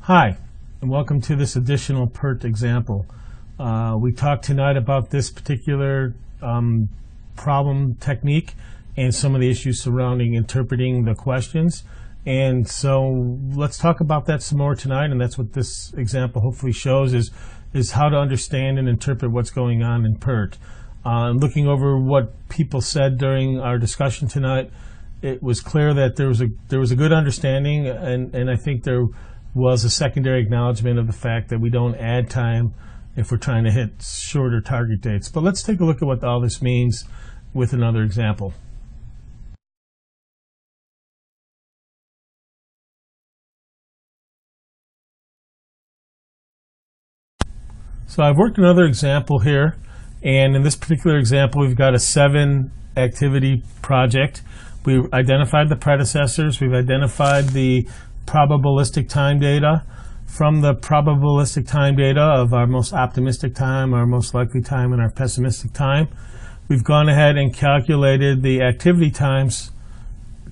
Hi, and welcome to this additional PERT example. We talked tonight about this particular problem technique and some of the issues surrounding interpreting the questions. And so let's talk about that some more tonight, and that's what this example hopefully shows is how to understand and interpret what's going on in PERT. Looking over what people said during our discussion tonight, it was clear that there was a good understanding, and I think there was a secondary acknowledgement of the fact that we don't add time if we're trying to hit shorter target dates. But let's take a look at what all this means with another example. So I've worked another example here, and in this particular example we've got a 7-activity project. We've identified the predecessors, we've identified the probabilistic time data. From the probabilistic time data of our most optimistic time, our most likely time, and our pessimistic time, we've gone ahead and calculated the activity times,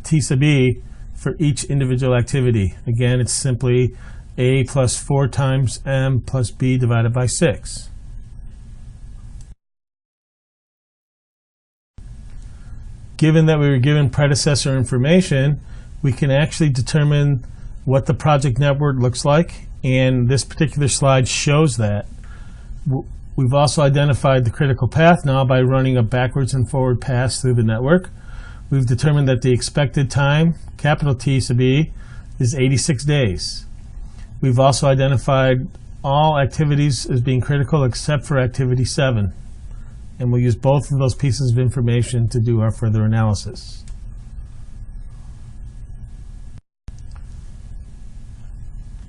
T sub E, for each individual activity. Again, it's simply A plus 4 times M plus B divided by 6. Given that we were given predecessor information, we can actually determine what the project network looks like, and this particular slide shows that. We've also identified the critical path now by running a backwards and forward pass through the network. We've determined that the expected time, capital T sub E, is 86 days. We've also identified all activities as being critical except for activity 7. And we'll use both of those pieces of information to do our further analysis.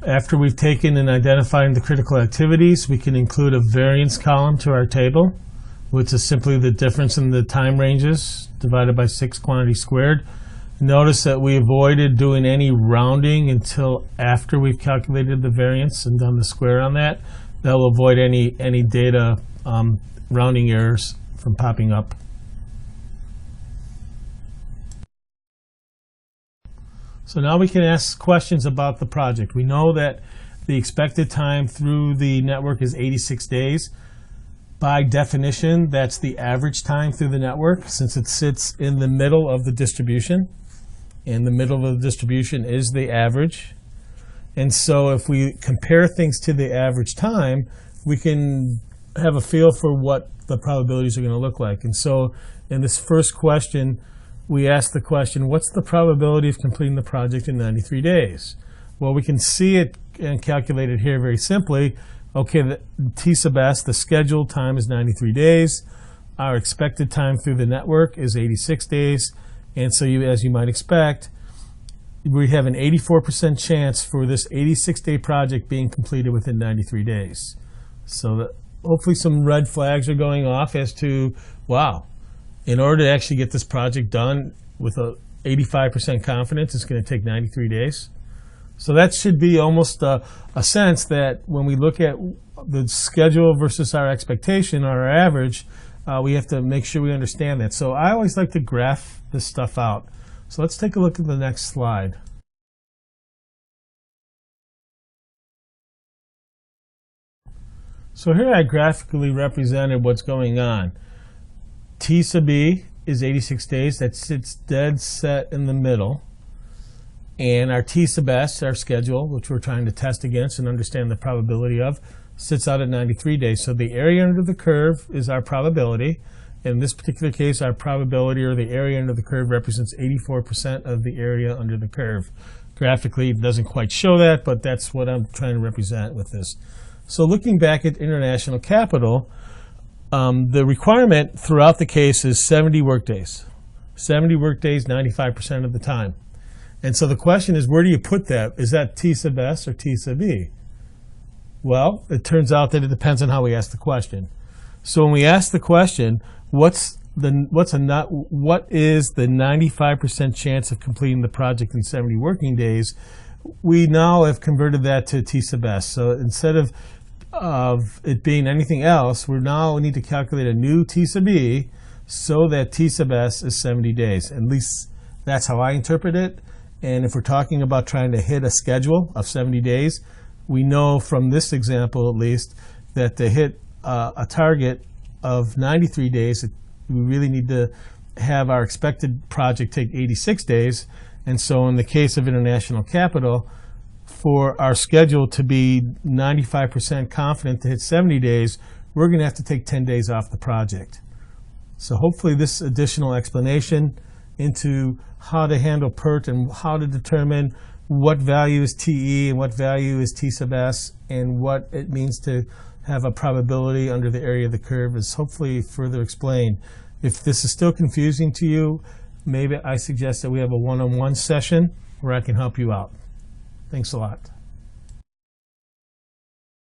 After we've taken and identified the critical activities, we can include a variance column to our table, which is simply the difference in the time ranges divided by 6 quantity squared. Notice that we avoided doing any rounding until after we've calculated the variance and done the square on that. That will avoid any data rounding errors from popping up. So now we can ask questions about the project. We know that the expected time through the network is 86 days. By definition, that's the average time through the network, since it sits in the middle of the distribution. And the middle of the distribution is the average. And so if we compare things to the average time, we can have a feel for what the probabilities are going to look like. And so in this first question, we ask the question, what's the probability of completing the project in 93 days? Well, we can see it and calculate it here very simply. Okay, the T sub S, the scheduled time, is 93 days. Our expected time through the network is 86 days. And so as you might expect, we have an 84% chance for this 86-day project being completed within 93 days. So hopefully some red flags are going off as to, wow, in order to actually get this project done with a 85% confidence, it's going to take 93 days. So that should be almost a sense that when we look at the schedule versus our expectation or our average, we have to make sure we understand that. So I always like to graph this stuff out. So let's take a look at the next slide. So here I graphically represented what's going on. T sub E is 86 days. That sits dead set in the middle. And our T sub S, our schedule, which we're trying to test against and understand the probability of, sits out at 93 days. So the area under the curve is our probability. In this particular case, our probability, or the area under the curve, represents 84% of the area under the curve. Graphically, it doesn't quite show that, but that's what I'm trying to represent with this. So looking back at international capital, the requirement throughout the case is 70 workdays. 70 workdays, 95% of the time. And so the question is, where do you put that? Is that T sub S or T sub E? Well, it turns out that it depends on how we ask the question. So when we ask the question, what is the 95% chance of completing the project in 70 working days, we now have converted that to T sub S. So instead of it being anything else, we now need to calculate a new T sub E so that T sub S is 70 days. At least that's how I interpret it. And if we're talking about trying to hit a schedule of 70 days, we know from this example at least that to hit a target of 93 days, we really need to have our expected project take 86 days. And so in the case of international capital, for our schedule to be 95% confident to hit 70 days, we're going to have to take 10 days off the project. So hopefully this additional explanation into how to handle PERT and how to determine what value is TE and what value is T sub S and what it means to have a probability under the area of the curve is hopefully further explained. If this is still confusing to you, maybe I suggest that we have a one-on-one session where I can help you out. Thanks a lot.